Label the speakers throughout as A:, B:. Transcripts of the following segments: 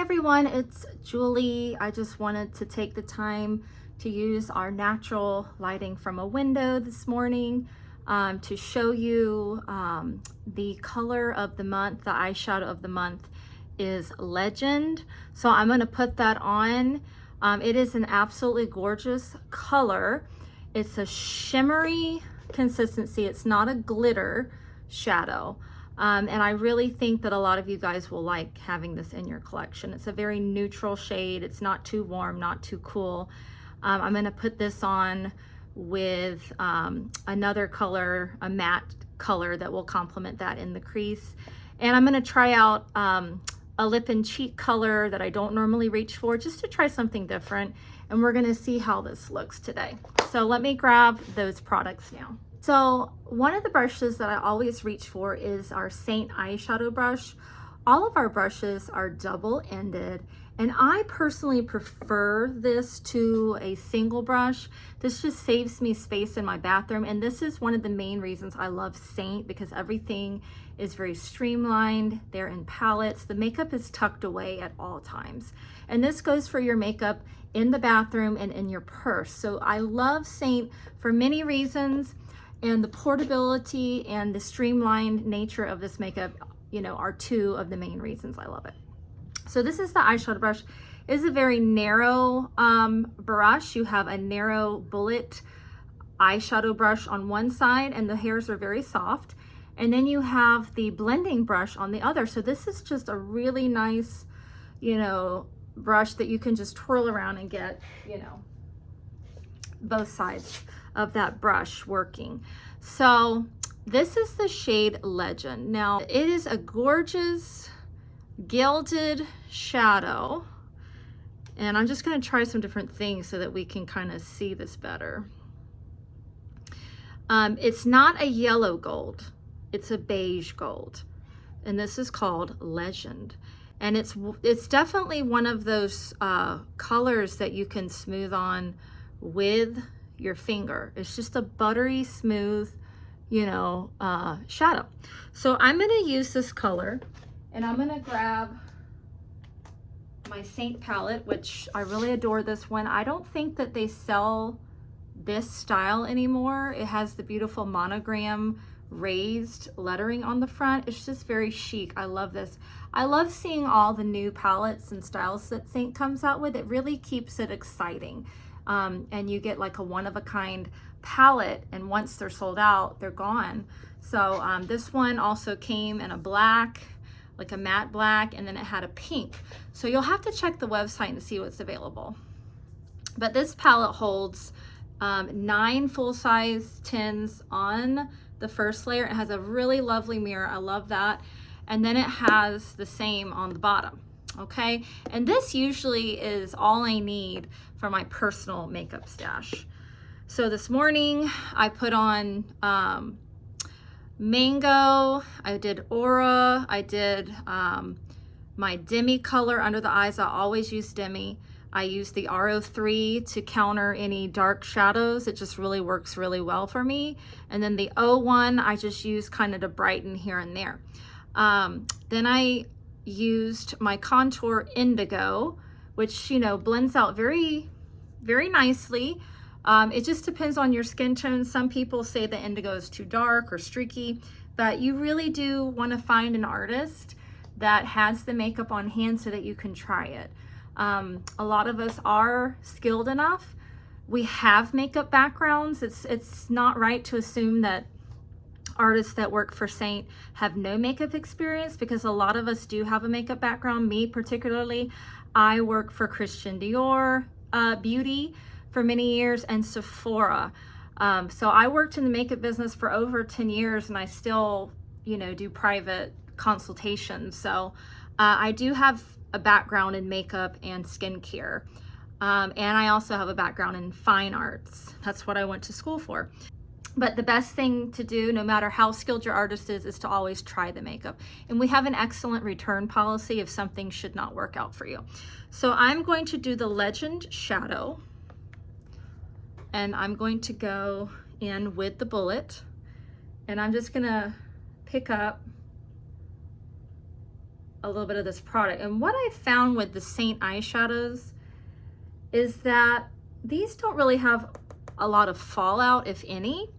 A: everyone, it's Julie. I just wanted to take the time to use our natural lighting from a window this morning to show you the color of the month. The eyeshadow of the month is Legend. So I'm going to put that on. It is an absolutely gorgeous color. It's a shimmery consistency. It's not a glitter shadow. And I really think that a lot of you guys will like having this in your collection. It's a very neutral shade. It's not too warm, not too cool. I'm going to put this on with another color, a matte color that will complement that in the crease. And I'm going to try out a lip and cheek color that I don't normally reach for, just to try something different. And we're going to see how this looks today. So let me grab those products now. So one of the brushes that I always reach for is our Seint eyeshadow brush. All of our brushes are double-ended, and I personally prefer this to a single brush. This just saves me space in my bathroom, and this is one of the main reasons I love Seint, because everything is very streamlined. They're in palettes. The makeup is tucked away at all times. And this goes for your makeup in the bathroom and in your purse. So I love Seint for many reasons. And the portability and the streamlined nature of this makeup, you know, are two of the main reasons I love it. So this is the eyeshadow brush. It is a very narrow brush. You have a narrow bullet eyeshadow brush on one side, and the hairs are very soft. And then you have the blending brush on the other. So this is just a really nice, you know, brush that you can just twirl around and get, you know, both sides of that brush working. So this is the shade Legend. Now it is a gorgeous gilded shadow, and I'm just going to try some different things so that we can kind of see this better. It's not a yellow gold, it's a beige gold, and this is called Legend. And it's definitely one of those colors that you can smooth on with your finger. It's just a buttery smooth, you know, shadow. So I'm going to use this color, and I'm going to grab my Seint palette, which I really adore this one. I don't think that they sell this style anymore. It has the beautiful monogram raised lettering on the front. It's just very chic. I love this. I love seeing all the new palettes and styles that Seint comes out with. It really keeps it exciting. And you get like a one-of-a-kind palette, and once they're sold out, they're gone. So this one also came in a black, like a matte black, and then it had a pink. So you'll have to check the website to see what's available. But this palette holds 9 full-size tins on the first layer. It has a really lovely mirror. I love that. And then it has the same on the bottom. Okay, and this usually is all I need for my personal makeup stash. So this morning I put on Mango, I did Aura, I did my Demi color under the eyes. I always use Demi. I use the RO3 to counter any dark shadows. It just really works really well for me. And then the O1 I just use kind of to brighten here and there. Then I used my contour Indigo, which, you know, blends out very, very nicely. It just depends on your skin tone. Some people say the indigo is too dark or streaky, but you really do want to find an artist that has the makeup on hand so that you can try it. A lot of us are skilled enough. We have makeup backgrounds. It's not right to assume that artists that work for Seint have no makeup experience, because a lot of us do have a makeup background. Me particularly, I work for Christian Dior Beauty for many years, and Sephora. So I worked in the makeup business for over 10 years, and I still, you know, do private consultations. So I do have a background in makeup and skincare. And I also have a background in fine arts. That's what I went to school for. But the best thing to do, no matter how skilled your artist is to always try the makeup. And we have an excellent return policy if something should not work out for you. So I'm going to do the Legend shadow, and I'm going to go in with the bullet, and I'm just gonna pick up a little bit of this product. And what I found with the Seint eyeshadows is that these don't really have a lot of fallout, if any.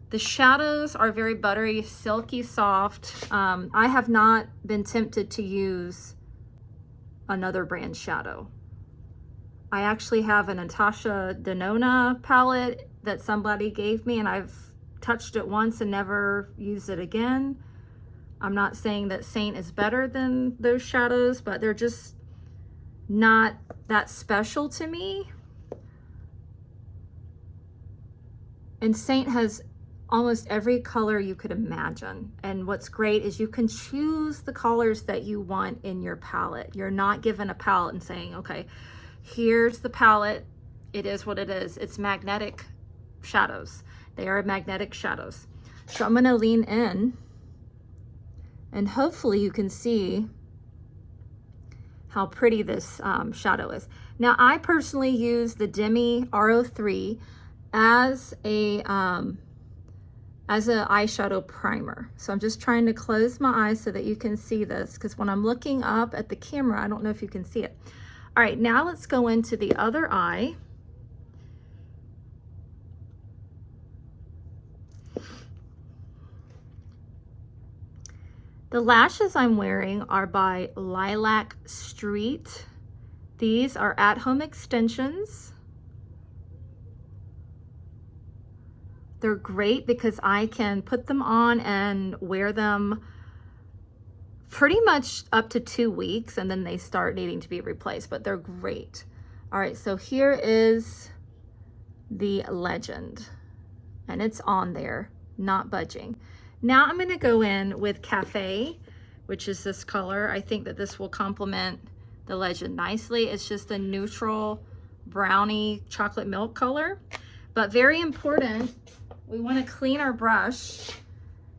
A: The shadows are very buttery, silky, soft. I have not been tempted to use another brand shadow. I actually have a Natasha Denona palette that somebody gave me, and I've touched it once and never used it again. I'm not saying that Seint is better than those shadows, but they're just not that special to me. And Seint has almost every color you could imagine. And what's great is you can choose the colors that you want in your palette. You're not given a palette and saying, okay, here's the palette. It is what it is. It's magnetic shadows. They are magnetic shadows. So I'm gonna lean in and hopefully you can see how pretty this shadow is. Now I personally use the Demi R03 as a eyeshadow primer. So I'm just trying to close my eyes so that you can see this, because when I'm looking up at the camera, I don't know if you can see it. All right, now let's go into the other eye. The lashes I'm wearing are by Lilac Street. These are at-home extensions. They're great because I can put them on and wear them pretty much up to 2 weeks, and then they start needing to be replaced, but they're great. All right, so here is the legend, and it's on there, not budging. Now I'm gonna go in with Cafe, which is this color. I think that this will complement the legend nicely. It's just a neutral brownie chocolate milk color, but very important. We want to clean our brush,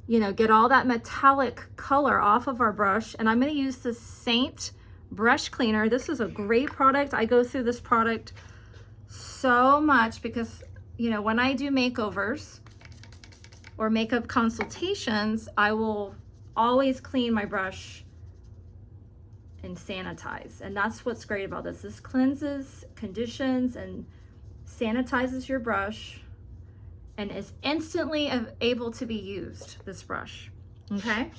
A: you know, get all that metallic color off of our brush. And I'm going to use the Seint brush cleaner. This is a great product. I go through this product so much because, you know, when I do makeovers or makeup consultations, I will always clean my brush and sanitize. And that's what's great about this. This cleanses, conditions, and sanitizes your brush, and is instantly able to be used, this brush, okay?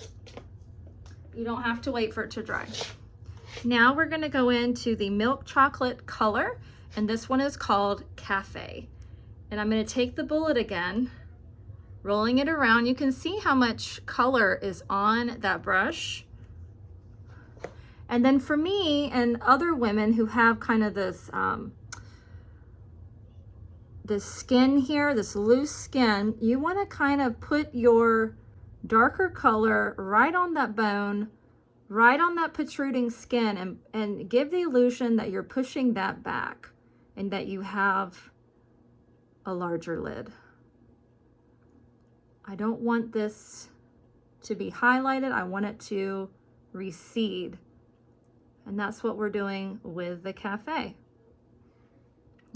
A: You don't have to wait for it to dry. Now we're gonna go into the milk chocolate color, and this one is called Cafe. And I'm gonna take the bullet again, rolling it around. You can see how much color is on that brush. And then for me and other women who have kind of this, this skin here, this loose skin, you want to kind of put your darker color right on that bone, right on that protruding skin, and give the illusion that you're pushing that back and that you have a larger lid. I don't want this to be highlighted. I want it to recede. And that's what we're doing with the Cafe.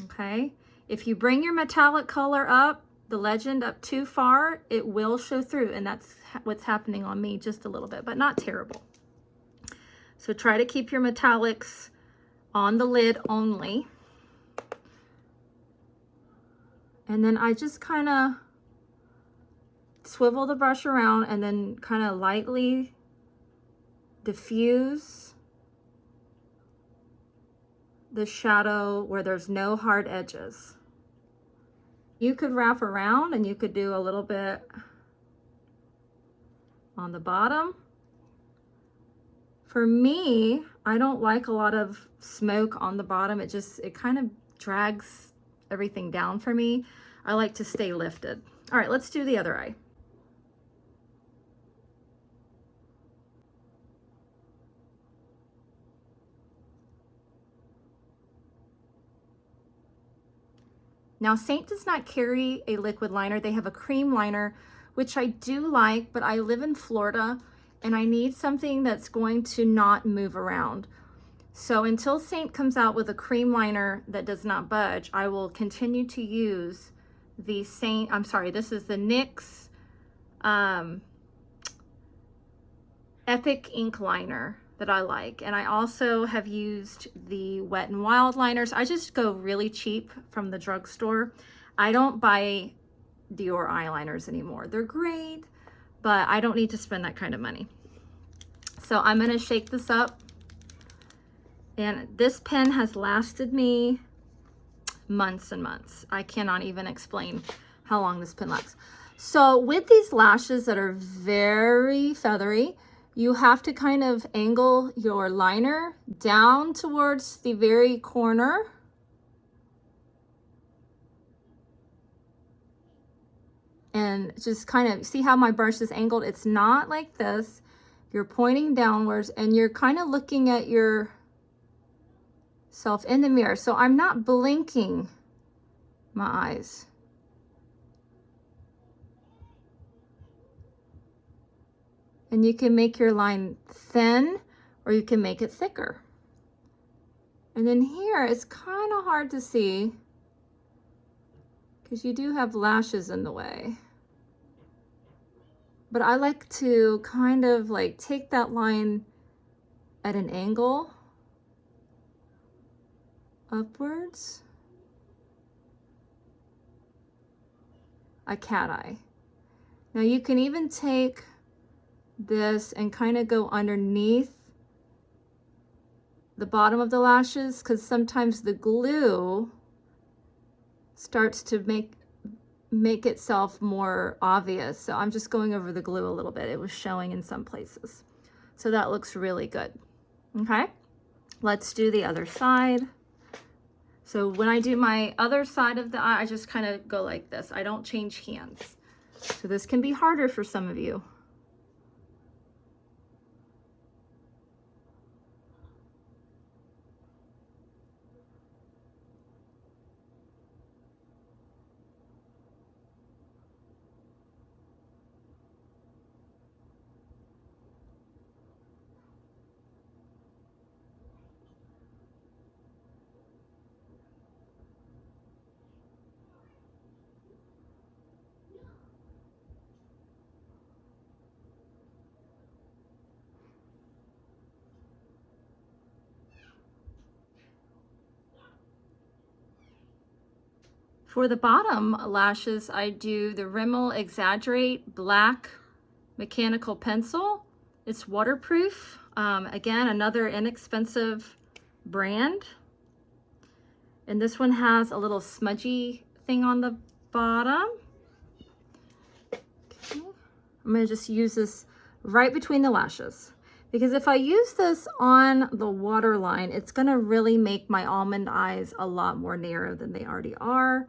A: Okay. If you bring your metallic color up, the legend up too far, it will show through, and that's what's happening on me just a little bit, but not terrible. So try to keep your metallics on the lid only. And then I just kind of swivel the brush around and then kind of lightly diffuse the shadow where there's no hard edges. You could wrap around and you could do a little bit on the bottom. For me, I don't like a lot of smoke on the bottom. It kind of drags everything down for me. I like to stay lifted. All right, let's do the other eye. Now, Seint does not carry a liquid liner. They have a cream liner, which I do like, but I live in Florida and I need something that's going to not move around. So until Seint comes out with a cream liner that does not budge, I will continue to use the Seint, I'm sorry, this is the NYX Epic Ink Liner. that I like. And I also have used the Wet n Wild liners. I just go really cheap from the drugstore. I don't buy Dior eyeliners anymore. They're great, but I don't need to spend that kind of money. So I'm gonna shake this up. And this pen has lasted me months and months. I cannot even explain how long this pen lasts. So with these lashes that are very feathery, you have to kind of angle your liner down towards the very corner. And just kind of see how my brush is angled. It's not like this. You're pointing downwards and you're kind of looking at yourself in the mirror. So I'm not blinking my eyes. And you can make your line thin or you can make it thicker. And then here it's kind of hard to see because you do have lashes in the way. But I like to kind of like take that line at an angle upwards. A cat eye. Now you can even take this and kind of go underneath the bottom of the lashes because sometimes the glue starts to make itself more obvious. So I'm just going over the glue a little bit. It was showing in some places. So that looks really good. Okay, let's do the other side. So when I do my other side of the eye, I just kind of go like this. I don't change hands. So this can be harder for some of you. For the bottom lashes, I do the Rimmel Exaggerate Black Mechanical Pencil. It's waterproof. Again, another inexpensive brand. And this one has a little smudgy thing on the bottom. Okay. I'm gonna just use this right between the lashes. Because if I use this on the waterline, it's gonna really make my almond eyes a lot more narrow than they already are.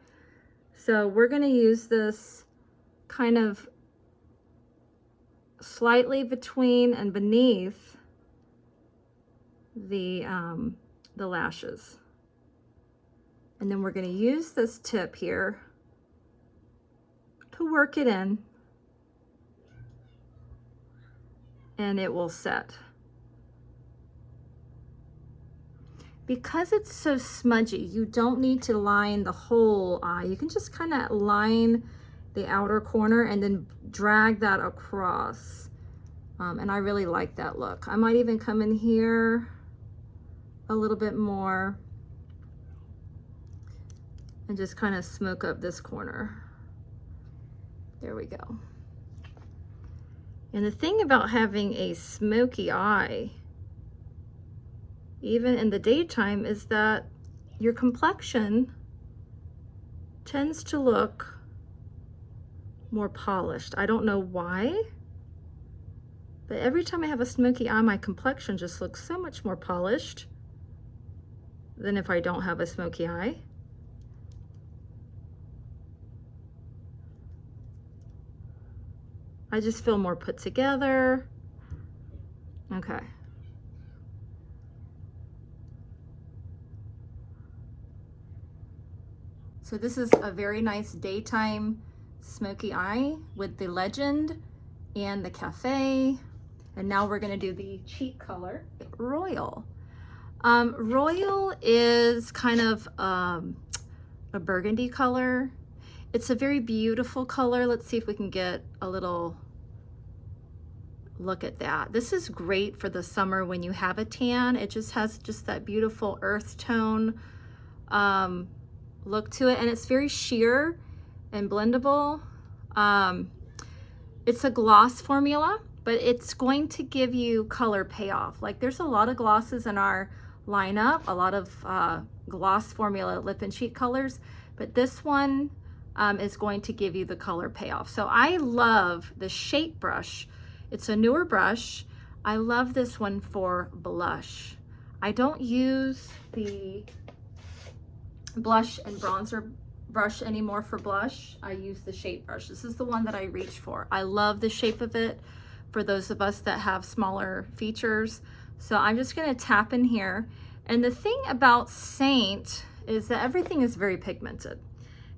A: So we're gonna use this kind of slightly between and beneath the lashes. And then we're gonna use this tip here to work it in, and it will set. Because it's so smudgy, you don't need to line the whole eye. You can just kind of line the outer corner and then drag that across. And I really like that look. I might even come in here a little bit more and just kind of smoke up this corner. There we go. And the thing about having a smoky eye, even in the daytime, is that your complexion tends to look more polished. I don't know why, but every time I have a smoky eye, my complexion just looks so much more polished than if I don't have a smoky eye. I just feel more put together. Okay. So this is a very nice daytime smoky eye with the Legend and the Cafe. And now we're gonna do the cheek color, Royal. Royal is kind of a burgundy color. It's a very beautiful color. Let's see if we can get a little Look at that. This is great for the summer when you have a tan. It just has just that beautiful earth tone look to it, and it's very sheer and blendable. It's a gloss formula, but it's going to give you color payoff. Like there's a lot of glosses in our lineup, a lot of gloss formula lip and cheek colors, but this one is going to give you the color payoff. So I love the Shape brush. It's a newer brush. I love this one for blush. I don't use the blush and bronzer brush anymore for blush. I use the Shape brush. This is the one that I reach for. I love the shape of it for those of us that have smaller features. So I'm just gonna tap in here. And the thing about Seint is that everything is very pigmented.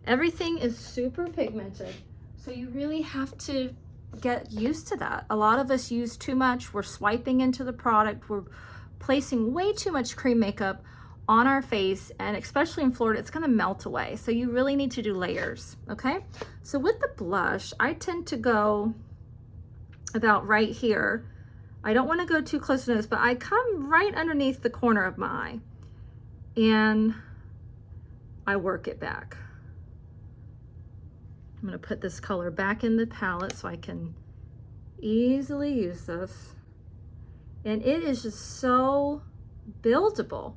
A: Everything is super pigmented. So you really have to get used to that. A lot of us use too much. We're swiping into the product. We're placing way too much cream makeup on our face, and especially in Florida, it's gonna melt away. So you really need to do layers, okay? So with the blush, I tend to go about right here. I don't wanna go too close to the nose, but I come right underneath the corner of my eye and I work it back. I'm gonna put this color back in the palette so I can easily use this. And it is just so buildable.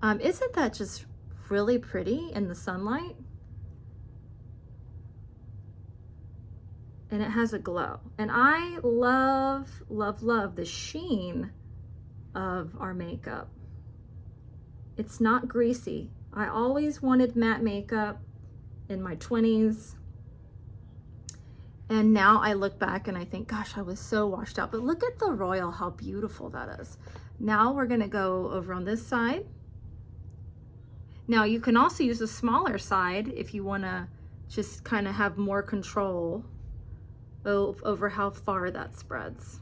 A: Isn't that just really pretty in the sunlight? And it has a glow. And I love, love, love the sheen of our makeup. It's not greasy. I always wanted matte makeup in my 20s. And now I look back and I think, gosh, I was so washed out. But look at the royal, how beautiful that is. Now we're gonna go over on this side. Now you can also use a smaller side if you wanna just kind of have more control over how far that spreads.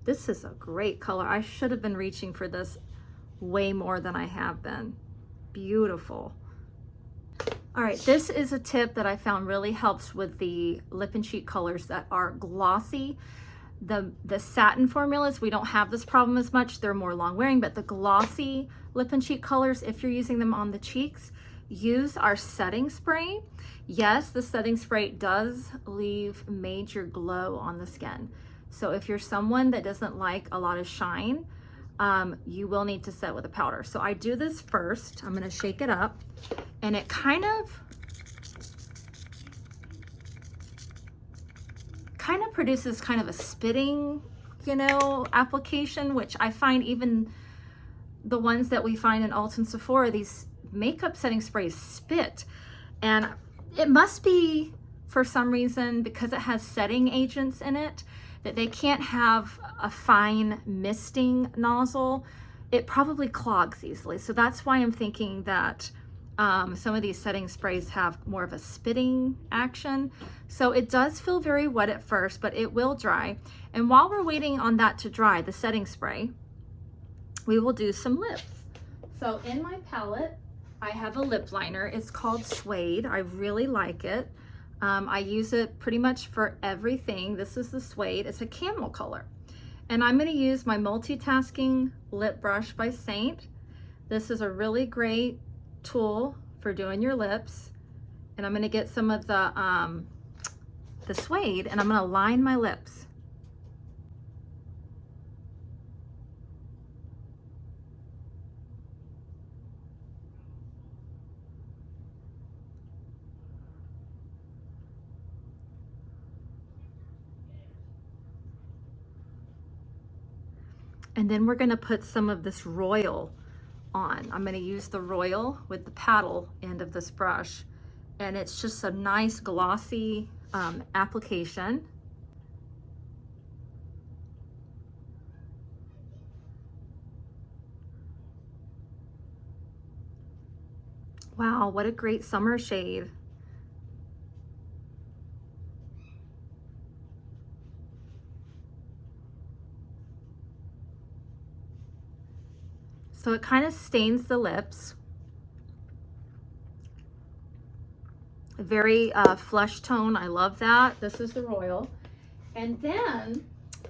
A: This is a great color. I should have been reaching for this way more than I have been. Beautiful. All right, this is a tip that I found really helps with the lip and cheek colors that are glossy. The satin formulas, we don't have this problem as much. They're more long wearing, but the glossy lip and cheek colors, if you're using them on the cheeks, use our setting spray. Yes, the setting spray does leave major glow on the skin. So if you're someone that doesn't like a lot of shine, you will need to set with a powder. So I do this first. I'm gonna shake it up, and it kind of produces kind of a spitting, you know, application, which I find even the ones that we find in Ulta and Sephora, these makeup setting sprays spit. And it must be, for some reason, because it has setting agents in it, that they can't have a fine misting nozzle. It probably clogs easily. So that's why I'm thinking that some of these setting sprays have more of a spitting action. So it does feel very wet at first, but it will dry. And while we're waiting on that to dry, the setting spray, we will do some lips. So in my palette, I have a lip liner. It's called Suede. I really like it. I use it pretty much for everything. This is the Suede. It's a camel color. And I'm gonna use my multitasking lip brush by Seint. This is a really great tool for doing your lips. And I'm gonna get some of the Suede, and I'm gonna line my lips. And then we're gonna put some of this Royal on. I'm gonna use the Royal with the paddle end of this brush. And it's just a nice glossy application. Wow, what a great summer shade. So it kind of stains the lips. Very flesh tone. I love that. This is the Royal. And then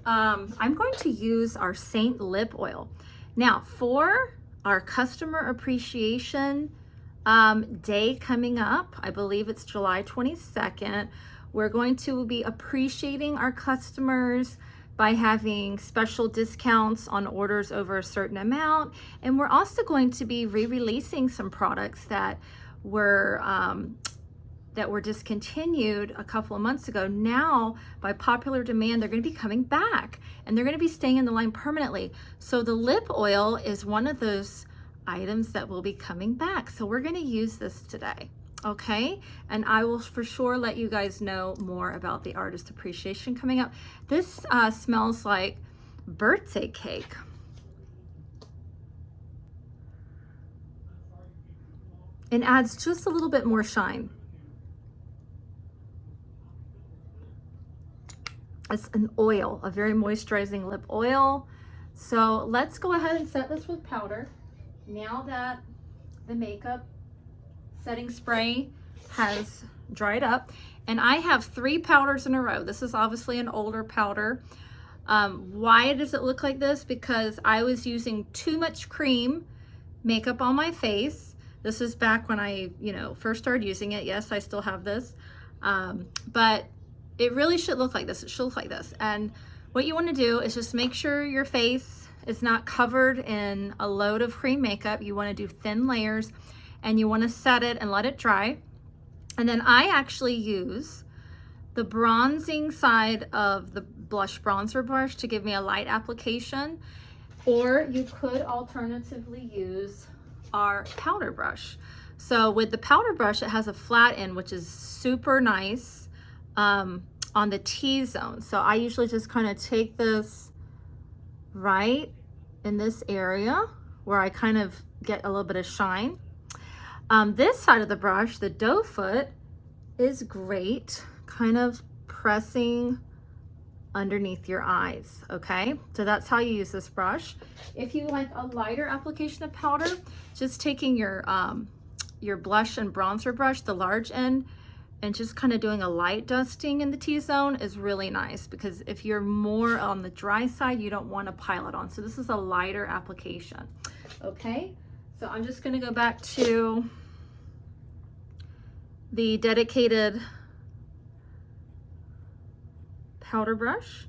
A: I'm going to use our Seint lip oil. Now for our customer appreciation day coming up, I believe it's July 22nd, we're going to be appreciating our customers by having special discounts on orders over a certain amount. And we're also going to be re-releasing some products that were discontinued a couple of months ago. Now, by popular demand, they're going to be coming back and they're going to be staying in the line permanently. So the lip oil is one of those items that will be coming back. So we're going to use this today. Okay, and I will for sure let you guys know more about the artist appreciation coming up. This smells like birthday cake. And adds just a little bit more shine. It's an oil, a very moisturizing lip oil. So let's go ahead and set this with powder. Now that the makeup setting spray has dried up, and I have 3 powders in a row. This is obviously an older powder. Why does it look like this? Because I was using too much cream makeup on my face. This is back when I, first started using it. Yes, I still have this, but it really should look like this. It should look like this. And what you want to do is just make sure your face is not covered in a load of cream makeup. You want to do thin layers, and you want to set it and let it dry. And then I actually use the bronzing side of the blush bronzer brush to give me a light application, or you could alternatively use our powder brush. So with the powder brush, it has a flat end, which is super nice on the T-zone. So I usually just kind of take this right in this area where I kind of get a little bit of shine. This side of the brush, the doe foot, is great, kind of pressing underneath your eyes, okay? So that's how you use this brush. If you like a lighter application of powder, just taking your blush and bronzer brush, the large end, and just kind of doing a light dusting in the T-zone is really nice, because if you're more on the dry side, you don't want to pile it on. So this is a lighter application, okay? So I'm just going to go back to the dedicated powder brush,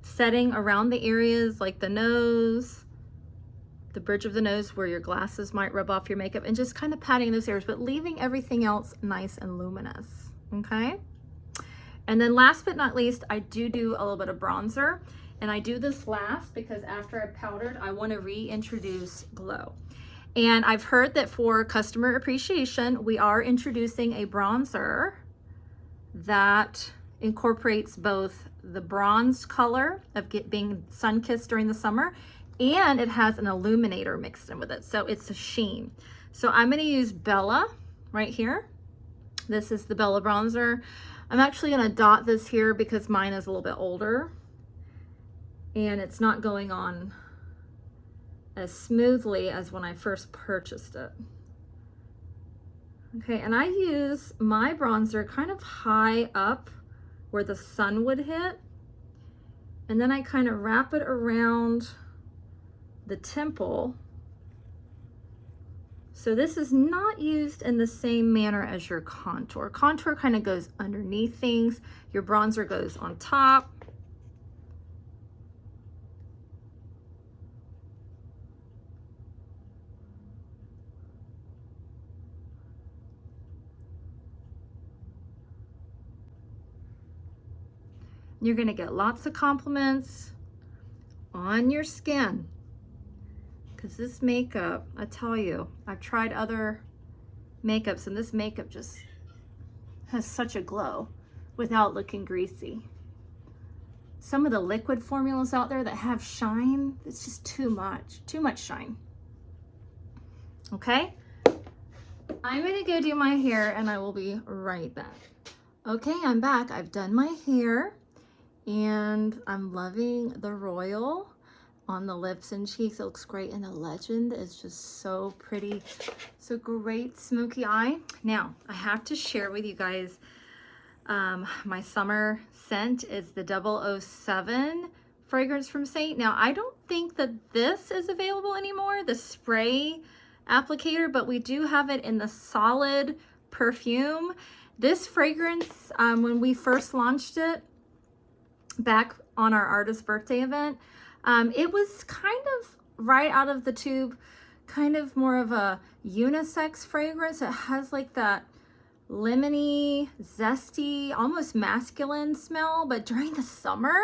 A: setting around the areas like the nose, the bridge of the nose where your glasses might rub off your makeup, and just kind of patting those areas, but leaving everything else nice and luminous, okay? And then last but not least, I do a little bit of bronzer, and I do this last because after I've powdered, I want to reintroduce glow. And I've heard that for customer appreciation, we are introducing a bronzer that incorporates both the bronze color of being sun-kissed during the summer, and it has an illuminator mixed in with it. So it's a sheen. So I'm going to use Bella right here. This is the Bella bronzer. I'm actually going to dot this here because mine is a little bit older and it's not going on as smoothly as when I first purchased it. Okay, and I use my bronzer kind of high up where the sun would hit, and then I kind of wrap it around the temple. So this is not used in the same manner as your contour. Contour kind of goes underneath things. Your bronzer goes on top. You're going to get lots of compliments on your skin, because this makeup, I tell you, I've tried other makeups and this makeup just has such a glow without looking greasy. Some of the liquid formulas out there that have shine, it's just too much shine. Okay, I'm gonna go do my hair and I will be right back. Okay, I'm back. I've done my hair and I'm loving the Royal. on the lips and cheeks. It looks great, and the legend is just so pretty. It's a great smoky eye. Now, I have to share with you guys my summer scent is the 007 fragrance from Seint. Now, I don't think that this is available anymore, the spray applicator, but we do have it in the solid perfume. This fragrance, when we first launched it back on our artist birthday event, it was kind of right out of the tube, kind of more of a unisex fragrance. It has like that lemony, zesty, almost masculine smell, but during the summer,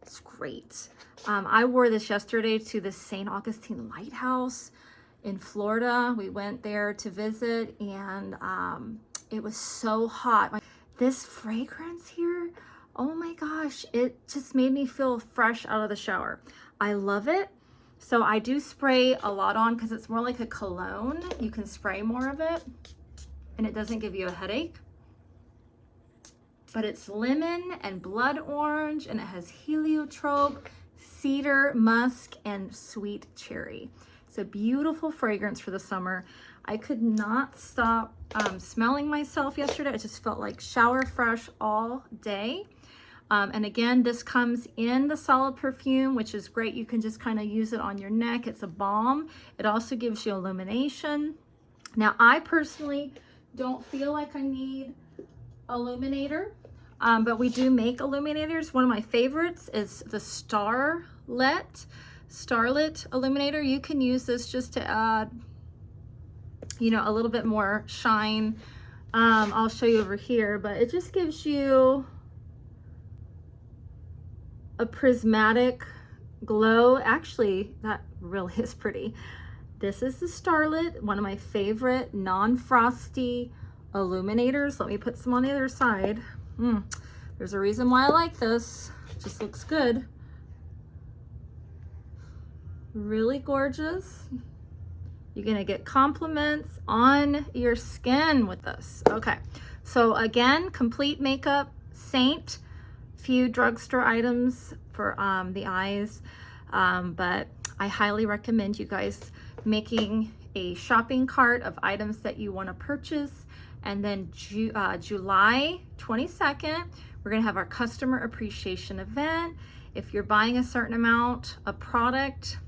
A: it's great. I wore this yesterday to the St. Augustine Lighthouse in Florida. We went there to visit, and it was so hot. This fragrance here, oh my gosh, it just made me feel fresh out of the shower. I love it. So I do spray a lot on because it's more like a cologne. You can spray more of it, and it doesn't give you a headache. But it's lemon and blood orange, and it has heliotrope, cedar, musk, and sweet cherry. It's a beautiful fragrance for the summer. I could not stop smelling myself yesterday. I just felt like shower fresh all day. And again, this comes in the solid perfume, which is great. You can just kind of use it on your neck. It's a balm. It also gives you illumination. Now, I personally don't feel like I need illuminator, but we do make illuminators. One of my favorites is the Starlit illuminator. You can use this just to add, you know, a little bit more shine. I'll show you over here, but it just gives you a prismatic glow. Actually, that really is pretty. This is the Starlit, one of my favorite non-frosty illuminators. Let me put some on the other side. There's a reason why I like this. It just looks good. Really gorgeous. You're gonna get compliments on your skin with this. Okay, so again, complete makeup, Seint, few drugstore items for the eyes, but I highly recommend you guys making a shopping cart of items that you want to purchase. And then July 22nd, we're going to have our customer appreciation event. If you're buying a certain amount of product,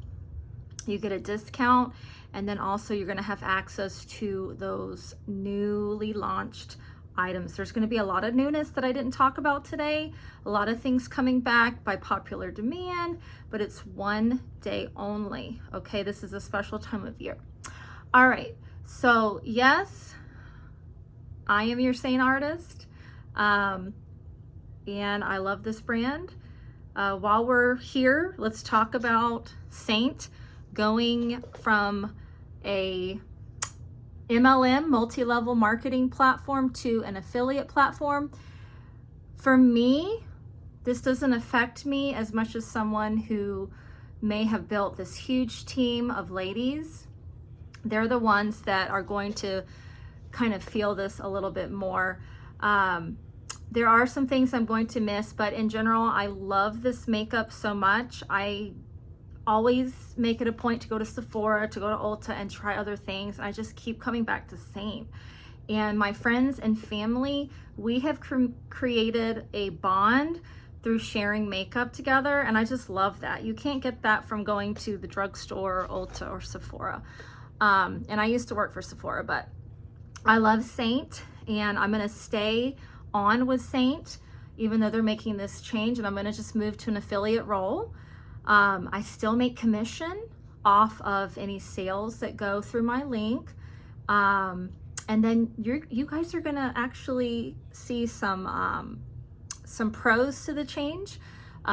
A: you get a discount. And then also you're going to have access to those newly launched items. There's going to be a lot of newness that I didn't talk about today. A lot of things coming back by popular demand, but it's one day only. Okay, this is a special time of year. All right, so yes, I am your Seint artist, and I love this brand. While we're here, let's talk about Seint going from a MLM, multi-level marketing platform, to an affiliate platform. For me, this doesn't affect me as much as someone who may have built this huge team of ladies. They're the ones that are going to kind of feel this a little bit more. There are some things I'm going to miss, but in general, I love this makeup so much. I always make it a point to go to Sephora, to go to Ulta, and try other things. I just keep coming back to Seint. And my friends and family, we have created a bond through sharing makeup together, and I just love that. You can't get that from going to the drugstore, Ulta, or Sephora. And I used to work for Sephora, but I love Seint, and I'm gonna stay on with Seint, even though they're making this change, and I'm gonna just move to an affiliate role. I still make commission off of any sales that go through my link. And then you guys are gonna actually see some pros to the change.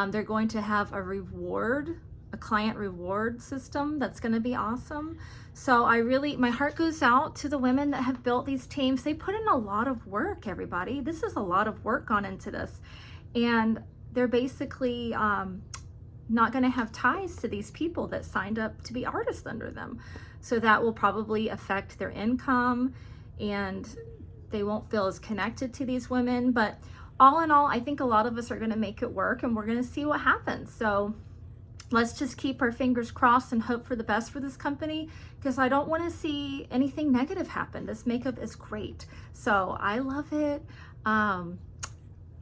A: They're going to have a client reward system that's gonna be awesome. So my heart goes out to the women that have built these teams. They put in a lot of work, everybody. This is a lot of work gone into this. And they're basically, not going to have ties to these people that signed up to be artists under them. So that will probably affect their income, and they won't feel as connected to these women. But all in all, I think a lot of us are going to make it work, and we're going to see what happens. So let's just keep our fingers crossed and hope for the best for this company, because I don't want to see anything negative happen. This makeup is great. So I love it.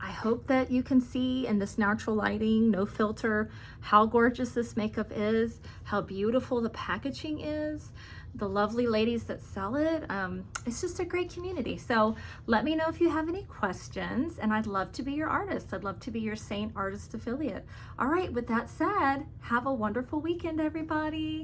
A: I hope that you can see in this natural lighting, no filter, how gorgeous this makeup is, how beautiful the packaging is, the lovely ladies that sell it. It's just a great community. So let me know if you have any questions, and I'd love to be your artist. I'd love to be your Seint artist affiliate. All right, with that said, have a wonderful weekend, everybody.